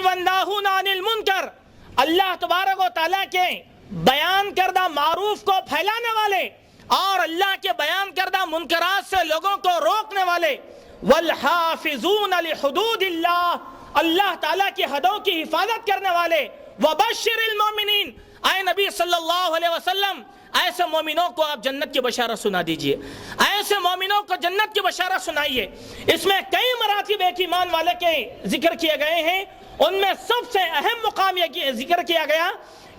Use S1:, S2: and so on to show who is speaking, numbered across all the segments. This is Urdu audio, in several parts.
S1: والناہون عن المنکر، اللہ تبارک و تعالیٰ کے بیان کردہ معروف کو پھیلانے والے اور اللہ کے بیان کردہ منکرات سے لوگوں کو روکنے والے، والحافظون لحدود اللہ، اللہ تعالیٰ کی حدوں کی حفاظت کرنے والے، وبشر المؤمنین، اے نبی صلی اللہ علیہ وسلم ایسے مومنوں کو آپ جنت کی بشارت سنا دیجئے، ایسے مومنوں کو جنت کی بشارت سنائیے۔ اس میں کئی مراتب ایک ایمان والے کے ذکر کیے گئے ہیں، ان میں سب سے اہم مقام یہ ذکر کیا گیا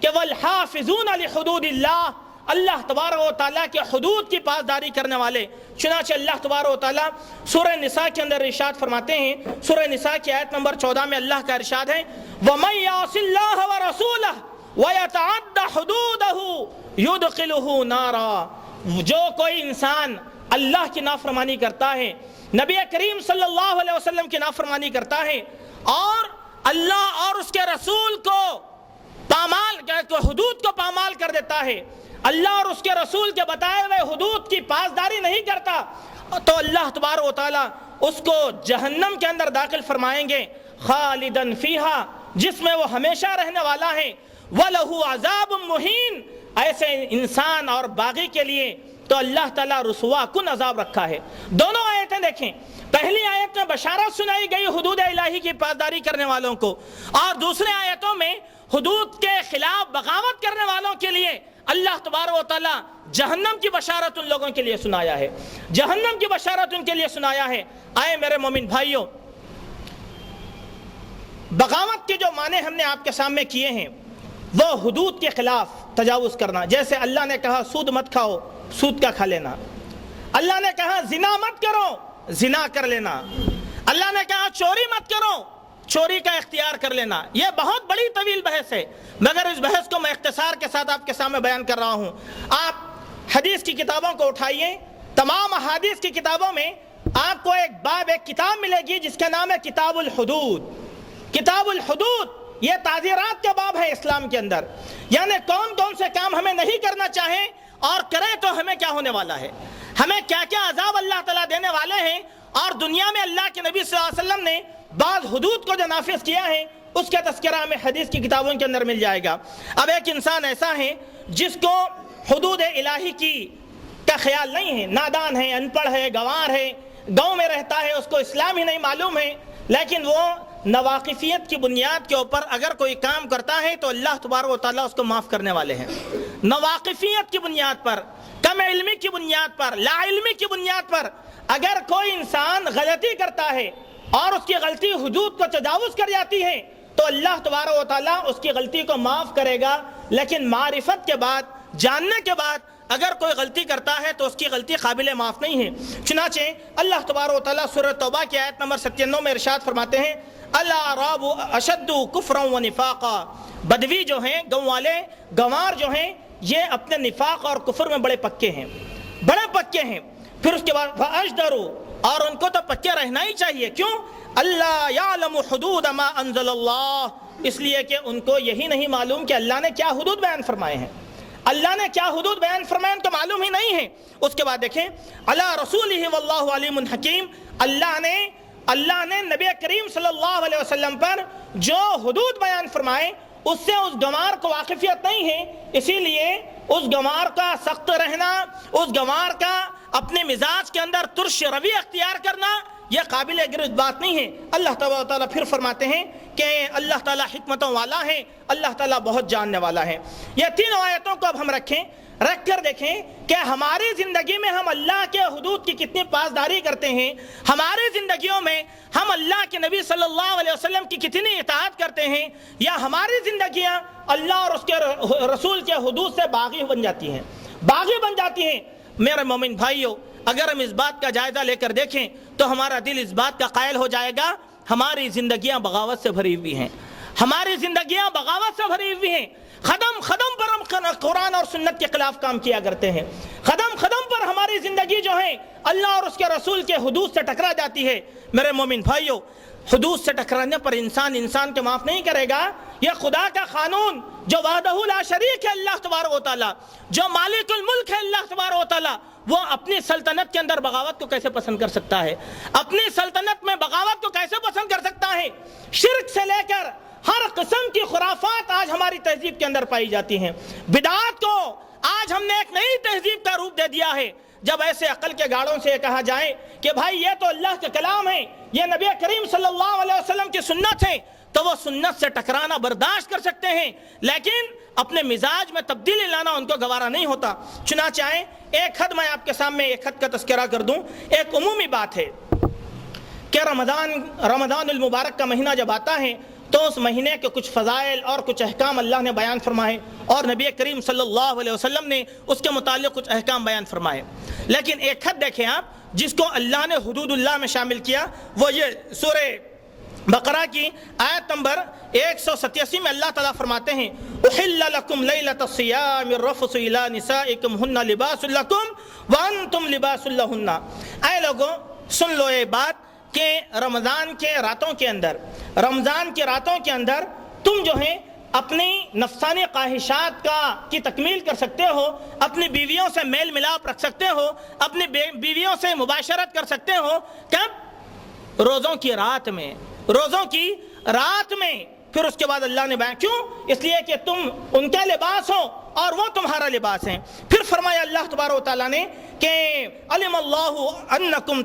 S1: کہ والحافظون لحدود اللہ، اللہ تبارک و تعالیٰ کے حدود کی پاسداری کرنے والے۔ چنانچہ اللہ تبارک و تعالیٰ سورہ نساء کے اندر ارشاد فرماتے ہیں، سورہ نساء کی آیت نمبر 14 میں اللہ کا ارشاد ہے وَمَن يَعْصِ اللَّهَ وَرَسُولَهُ وَيَتَعَدَّ حُدُودَهُ يُدْخِلْهُ نَارًا، جو کوئی انسان اللہ کی نافرمانی کرتا ہے، نبی کریم صلی اللہ علیہ وسلم کی نافرمانی کرتا ہے اور اللہ اور اس کے رسول کو حدود کو پامال کر دیتا ہے، اللہ اور اس کے رسول کے بتائے ہوئے حدود کی پاسداری نہیں کرتا، تو اللہ تبارک و تعالیٰ اس کو جہنم کے اندر داخل فرمائیں گے، خالدن فیہا، جس میں وہ ہمیشہ رہنے والا ہے، وَلَهُ عَذَابٌ مُّهِينٌ، ایسے انسان اور باغی کے لیے تو اللہ تعالیٰ رسوا کن عذاب رکھا ہے۔ دونوں آیتیں دیکھیں، پہلی آیت میں بشارت سنائی گئی حدود الہی کی پاسداری کرنے والوں کو، اور دوسرے آیتوں میں حدود کے خلاف بغاوت کرنے والوں کے لیے اللہ تبارک و تعالیٰ جہنم کی بشارت ان لوگوں کے لیے سنایا ہے، جہنم کی بشارت ان کے لیے سنایا ہے۔ آئے میرے مومن بھائیوں، بغاوت کے جو معنی ہم نے آپ کے سامنے کیے ہیں وہ حدود کے خلاف تجاوز کرنا، جیسے اللہ نے کہا سود مت کھاؤ، سود کا کھا لینا، اللہ نے کہا زنا مت کرو، زنا کر لینا، اللہ نے کہا چوری مت کرو، چوری کا اختیار کر لینا۔ یہ بہت بڑی طویل بحث ہے، مگر اس بحث کو میں اختصار کے ساتھ آپ کے سامنے بیان کر رہا ہوں۔ آپ حدیث کی کتابوں کو اٹھائیے، تمام احادیث کی کتابوں میں آپ کو ایک باب، ایک کتاب ملے گی جس کا نام ہے کتاب الحدود۔ کتاب الحدود یہ تعزیرات کا باب ہے اسلام کے اندر، یعنی کون کون سے کام ہمیں نہیں کرنا چاہیں اور کریں تو ہمیں کیا ہونے والا ہے، ہمیں کیا کیا عذاب اللہ تعالیٰ دینے والے ہیں، اور دنیا میں اللہ کے نبی صلی اللہ علیہ وسلم نے بعض حدود کو جو نافذ کیا ہے اس کا تذکرہ ہمیں حدیث کی کتابوں کے اندر مل جائے گا۔ اب ایک انسان ایسا ہے جس کو حدود الہی کی کا خیال نہیں ہے، نادان ہے، ان پڑھ ہے، گنوار ہے، گاؤں میں رہتا ہے، اس کو اسلام ہی نہیں معلوم ہے، لیکن وہ نواقفیت کی بنیاد کے اوپر اگر کوئی کام کرتا ہے تو اللہ تبارک و تعالیٰ اس کو معاف کرنے والے ہیں۔ نواقفیت کی بنیاد پر، کم علمی کی بنیاد پر، لا علمی کی بنیاد پر اگر کوئی انسان غلطی کرتا ہے اور اس کی غلطی حدود کو تجاوز کر جاتی ہے تو اللہ تبارک و تعالیٰ اس کی غلطی کو معاف کرے گا، لیکن معرفت کے بعد، جاننے کے بعد اگر کوئی غلطی کرتا ہے تو اس کی غلطی قابل معاف نہیں ہے۔ چنانچہ اللہ تبارک و تعالیٰ سورہ توبہ کی آیت نمبر 97 میں ارشاد فرماتے ہیں الاعراب اشد کفرا و نفاقا، بدوی جو ہیں، گاؤں والے، گنوار جو ہیں، یہ اپنے نفاق اور کفر میں بڑے پکے ہیں، بڑے پکے ہیں۔ پھر اس کے بعد فاجدروا، اور ان کو تو پکے رہنا ہی چاہیے، کیوں؟ اللہ یعلم حدود ما انزل اللہ، اس لیے کہ ان کو یہی نہیں معلوم کہ اللہ نے کیا حدود بیان فرمائے ہیں، اللہ نے کیا حدود بیان فرمائے ان کو معلوم ہی نہیں ہے۔ اس کے بعد دیکھیں علی رسولہ واللہ علیم حکیم، اللہ نے نبی کریم صلی اللہ علیہ وسلم پر جو حدود بیان فرمائے اس سے اس گنوار کو واقفیت نہیں ہے، اسی لیے اس گنوار کا سخت رہنا، اس گنوار کا اپنے مزاج کے اندر ترش روی اختیار کرنا، یہ قابل گرفت بات نہیں ہے۔ اللہ تعالیٰ پھر فرماتے ہیں کہ اللہ تعالیٰ حکمتوں والا ہے، اللہ تعالیٰ بہت جاننے والا ہے۔ یہ تینوں آیتوں کو اب ہم رکھ کر دیکھیں کہ ہماری زندگی میں ہم اللہ کے حدود کی کتنی پاسداری کرتے ہیں، ہماری زندگیوں میں ہم اللہ کے نبی صلی اللہ علیہ وسلم کی کتنی اطاعت کرتے ہیں، یا ہماری زندگیاں اللہ اور اس کے رسول کے حدود سے باغی بن جاتی ہیں، باغی بن جاتی ہیں۔ میرے مومن بھائیوں، اگر ہم اس بات کا جائزہ لے کر دیکھیں تو ہمارا دل اس بات کا قائل ہو جائے گا ہماری زندگیاں بغاوت سے بھری ہوئی ہیں، ہماری زندگیاں بغاوت سے بھری ہوئی ہیں، قدم قدم پر ہم قرآن اور سنت کے خلاف کام کیا کرتے ہیں، قدم قدم پر ہماری زندگی جو ہے اللہ اور اس کے رسول کے حدود سے ٹکرا جاتی ہے۔ میرے مومن بھائیوں، حدود سے ٹکرانے پر انسان کے معاف نہیں کرے گا۔ یہ خدا کا قانون جو وحدہ لا شریک ہے اللہ تبارک و تعالیٰ، جو مالک الملک ہے اللہ تبارک و تعالیٰ، وہ اپنی سلطنت کے اندر بغاوت کو کیسے پسند کر سکتا ہے؟ اپنی سلطنت میں بغاوت کو کیسے پسند کر سکتا ہے؟ شرک سے لے کر قسم کی خرافات آج ہماری تہذیب کے اندر پائی جاتی ہیں. بدعات کو آج ہم نے ایک نئی تہذیب کا روپ دے دیا ہے. جب ایسے عقل کے گاڑوں سے کہا جائے کہ بھائی یہ تو اللہ کا کلام ہے, یہ نبی کریم صلی اللہ علیہ وسلم کی سنت ہے, تو وہ سنت سے ٹکرانا برداشت کر سکتے ہیں, لیکن اپنے مزاج میں تبدیلی لانا ان کو گوارا نہیں ہوتا. چنانچہ ایک حد میں آپ کے سامنے ایک حد کا تذکرہ کر دوں. ایک عمومی بات ہے کہ رمضان المبارک کا مہینہ جب آتا ہے تو اس مہینے کے کچھ فضائل اور کچھ احکام اللہ نے بیان فرمائے, اور نبی کریم صلی اللہ علیہ وسلم نے اس کے متعلق کچھ احکام بیان فرمائے. لیکن ایک حد دیکھیں آپ جس کو اللہ نے حدود اللہ میں شامل کیا, وہ یہ سورہ بقرہ کی آیت نمبر 187 میں اللہ تعالیٰ فرماتے ہیں احل لکم لیلۃ الصیام الرفث الی نسائکم ہن لباس لکم وانتم لباس لہن. اے لوگوں سن لو یہ بات کہ رمضان کے راتوں کے اندر تم جو ہیں اپنی نفسانی خواہشات کی تکمیل کر سکتے ہو, اپنی بیویوں سے میل ملاپ رکھ سکتے ہو, اپنی بیویوں سے مباشرت کر سکتے ہو. کب؟ روزوں کی رات میں. پھر اس کے بعد اللہ نے بیان کیوں؟ اس لیے کہ تم ان کے لباس ہو اور وہ تمہارا لباس ہیں. پھر فرمایا اللہ تبارک و تعالیٰ نے کہ علم اللہ انکم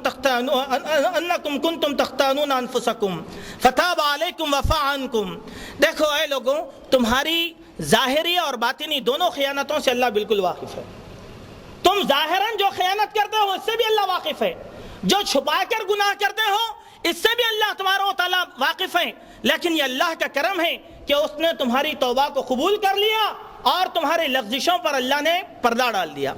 S1: کنتم تختانون انفسکم فتاب علیکم وعفا عنکم. دیکھو اے لوگوں, تمہاری ظاہری اور باطنی دونوں خیانتوں سے اللہ بالکل واقف ہے. تم ظاہراً جو خیانت کرتے ہو اس سے بھی اللہ واقف ہے, جو چھپا کر گناہ کرتے ہو اس سے بھی اللہ تبارک و تعالیٰ واقف ہیں. لیکن یہ اللہ کا کرم ہے کہ اس نے تمہاری توبہ کو قبول کر لیا اور تمہاری لغزشوں پر اللہ نے پردہ ڈال دیا.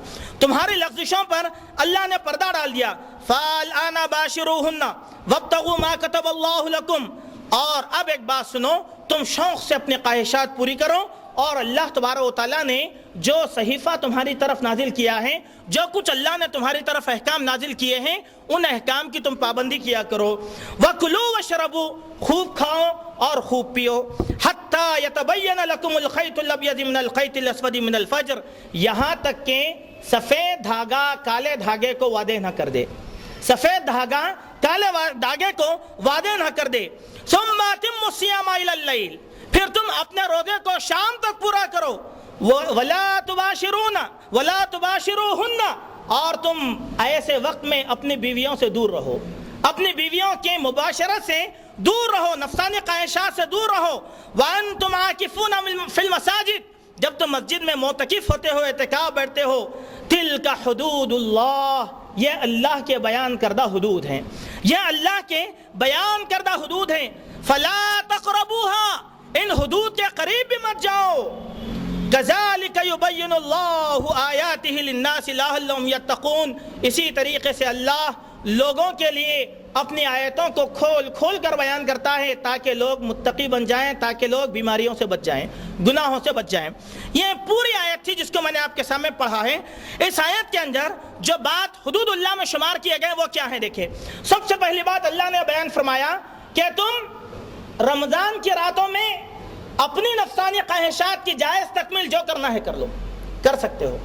S1: فَالْآنَ بَاشِرُوهُنَّ وَابْتَغُوا مَا كَتَبَ اللَّهُ لَكُمْ. اور اب ایک بات سنو, تم شوق سے اپنے خواہشات پوری کرو, اور اللہ تبارک و تعالیٰ نے جو صحیفہ تمہاری طرف نازل کیا ہے, جو کچھ اللہ نے تمہاری طرف احکام نازل کیے ہیں, ان احکام کی تم پابندی کیا کرو. وَكُلُوا وَاشْرَبُوا, خوب کھاؤ اور خوب پیو. حَتَّى يَتَبَيَّنَ لَكُمُ الْخَيْطُ الْأَبْيَضُ مِنَ الْخَيْطِ الْأَسْوَدِ مِنَ الْفَجْرِ, یہاں تک کہ سفید دھاگا کالے دھاگے کو وعدے نہ کر دے. سفید دھاگا کالے دھاگے کو وعدے نہ کر دے. ثُمَّ أَتِمُّوا الصِّيَامَ إِلَى اللَّيْلِ, پھر تم اپنے روزے کو شام تک پورا کرو. وَلَا تُبَاشِرُوهُنَّ, اور تم ایسے وقت میں اپنی بیویوں سے دور رہو, اپنی بیویوں کے مباشرت سے دور رہو, نفسانی خواہشات سے دور رہو. وَأَنْتُمْ عَاكِفُونَ فِي الْمَسَاجِدِ, جب تم مسجد میں معتکف ہوتے ہو, اعتکاف بیٹھتے ہو. تِلْكَ حُدُودُ اللَّهِ, یہ اللہ کے بیان کردہ حدود ہیں, یہ اللہ کے بیان کردہ حدود ہیں. فَلَا تَقْرَبُوهَا, ان حدود کے قریب بھی مت جاؤ. كَذَلِكَ يُبَيِّنُ اللَّهُ آيَاتِهِ لِلنَّاسِ لَعَلَّهُمْ يَتَّقُونَ. اسی طریقے سے اللہ لوگوں کے لیے اپنی آیتوں کو کھول کر بیان کرتا ہے تاکہ لوگ متقی بن جائیں, تاکہ لوگ بیماریوں سے بچ جائیں, گناہوں سے بچ جائیں. یہ پوری آیت تھی جس کو میں نے آپ کے سامنے پڑھا ہے. اس آیت کے اندر جو بات حدود اللہ میں شمار کیے گئے وہ کیا ہے؟ دیکھیں, سب سے پہلی بات اللہ نے بیان فرمایا کہ تم رمضان کی راتوں میں اپنی نفسانی خواہشات کی جائز تکمیل جو کرنا ہے کر لو, کر سکتے ہو.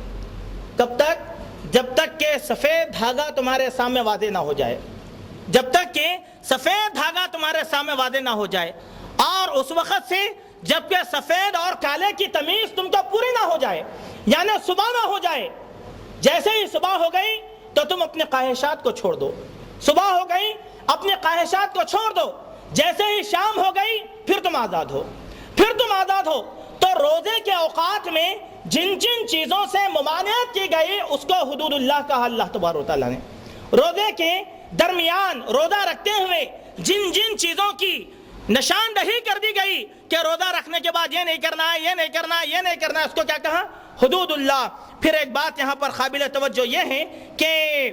S1: کب تک؟ جب تک کہ سفید دھاگا تمہارے سامنے واضح نہ ہو جائے, جب تک کہ سفید دھاگا تمہارے سامنے واضح نہ ہو جائے, اور اس وقت سے جب کہ سفید اور کالے کی تمیز تم کو پوری نہ ہو جائے, یعنی صبح نہ ہو جائے. جیسے ہی صبح ہو گئی تو تم اپنے خواہشات کو چھوڑ دو, صبح ہو گئی اپنے خواہشات کو چھوڑ دو. جیسے ہی شام ہو گئی پھر تم آزاد ہو, پھر تم آزاد ہو. تو روزے کے اوقات میں جن جن چیزوں سے ممانعت کی گئی اس کو حدود اللہ کہا اللہ تبارک و تعالیٰ نے. روزے کے درمیان روزہ رکھتے ہوئے جن جن چیزوں کی نشاندہی کر دی گئی کہ روزہ رکھنے کے بعد یہ نہیں کرنا ہے, یہ نہیں کرنا ہے, یہ نہیں کرنا ہے, اس کو کیا کہا؟ حدود اللہ. پھر ایک بات یہاں پر قابل توجہ یہ ہے کہ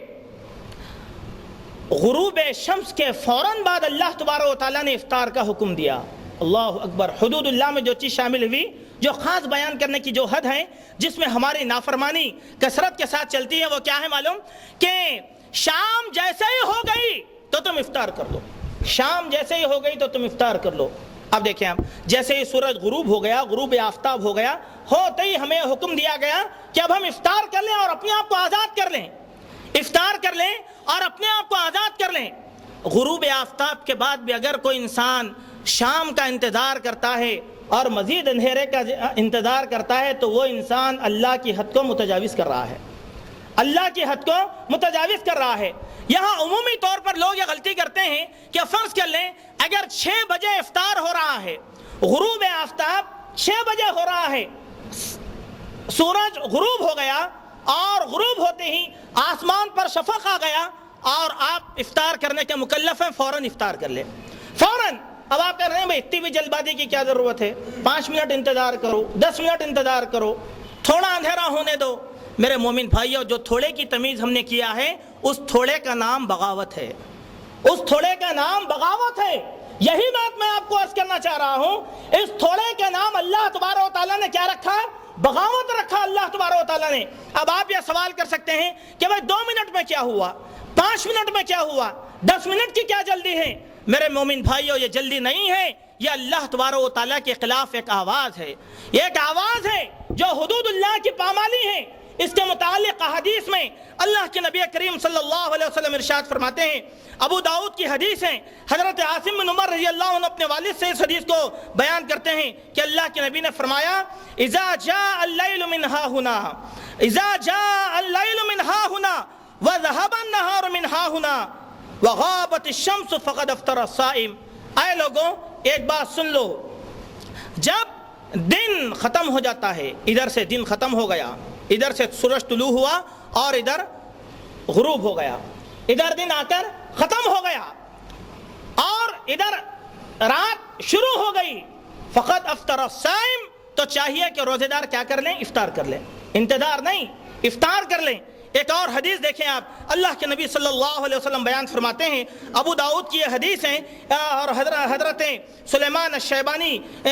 S1: غروب شمس کے فوراً بعد اللہ تبارک و تعالیٰ نے افطار کا حکم دیا. اللہ اکبر. حدود اللہ میں جو چیز شامل ہوئی, جو خاص بیان کرنے کی جو حد ہے جس میں ہماری نافرمانی کثرت کے ساتھ چلتی ہے, وہ کیا ہے معلوم؟ کہ شام جیسے ہی ہو گئی تو تم افطار کر لو, شام جیسے ہی ہو گئی تو تم افطار کر لو. اب دیکھیں آپ, جیسے ہی سورج غروب ہو گیا, غروب آفتاب ہو گیا, ہوتے ہی ہمیں حکم دیا گیا کہ اب ہم افطار کر لیں اور اپنے آپ کو آزاد کر لیں, افطار کر لیں اور اپنے آپ کو آزاد کر لیں. غروب آفتاب کے بعد بھی اگر کوئی انسان شام کا انتظار کرتا ہے اور مزید اندھیرے کا انتظار کرتا ہے تو وہ انسان اللہ کی حد کو متجاوز کر رہا ہے، اللہ کی حد کو متجاوز کر رہا ہے۔ یہاں عمومی طور پر لوگ یہ غلطی کرتے ہیں کہ فرض کر لیں اگر 6 بجے افطار ہو رہا ہے، غروب آفتاب 6 بجے ہو رہا ہے، سورج غروب ہو گیا اور غروب ہوتے ہی آسمان پر شفق آ گیا اور آپ افطار کرنے کے مکلف ہیں، فوراً افطار کر لیں فوراً۔ اب آپ کہہ رہے ہیں بھائی اتنی بھی جلد بازی کی کیا ضرورت ہے، 5 منٹ انتظار کرو، 10 منٹ انتظار کرو، تھوڑا اندھیرا ہونے دو۔ میرے مومن بھائیو، جو تھوڑے کی تمیز ہم نے کیا ہے اس تھوڑے کا نام بغاوت ہے، اس تھوڑے کا نام بغاوت ہے۔ یہی بات میں آپ کو عرض کرنا چاہ رہا ہوں، اس تھوڑے کا نام اللہ تبارک و تعالیٰ نے کیا رکھا؟ بغاوت رکھا اللہ تبارک و تعالیٰ نے۔ اب آپ یہ سوال کر سکتے ہیں کہ بھائی 2 منٹ میں کیا ہوا، 5 منٹ میں کیا ہوا، 10 منٹ کی کیا جلدی ہے؟ میرے مومن بھائیو، یہ جلدی نہیں ہے، یہ اللہ تبارک و تعالیٰ کے خلاف ایک آواز ہے، یہ ایک آواز ہے جو حدود اللہ کی پامالی ہے۔ اس کے متعلق حدیث میں اللہ کے نبی کریم صلی اللہ علیہ وسلم ارشاد فرماتے ہیں، ابو داؤد کی حدیث ہے، حضرت عاصم بن عمر رضی اللہ عنہ اپنے والد سے اس حدیث کو بیان کرتے ہیں کہ اللہ کے نبی نے فرمایا، اذا جاء اللیل من ہا ہنا، اذا جاء اللیل من ہا ہنا وذهب النہار من ہا ہنا وغابت الشمس فقد افطر الصائم۔ اے لوگوں، ایک بات سن لو، جب دن ختم ہو جاتا ہے، ادھر سے دن ختم ہو گیا، ادھر سے سورج طلوع ہوا اور ادھر غروب ہو گیا، ادھر دن آ کر ختم ہو گیا اور ادھر رات شروع ہو گئی، فقط افطر الصائم، تو چاہیے کہ روزے دار کیا کر لیں؟ افطار کر لیں، انتظار نہیں، افطار کر لیں۔ ایک اور حدیث دیکھیں آپ، اللہ کے نبی صلی اللہ علیہ وسلم بیان فرماتے ہیں، ابو داؤد کی یہ حدیث ہے اور حضرت سلیمان الشیبانی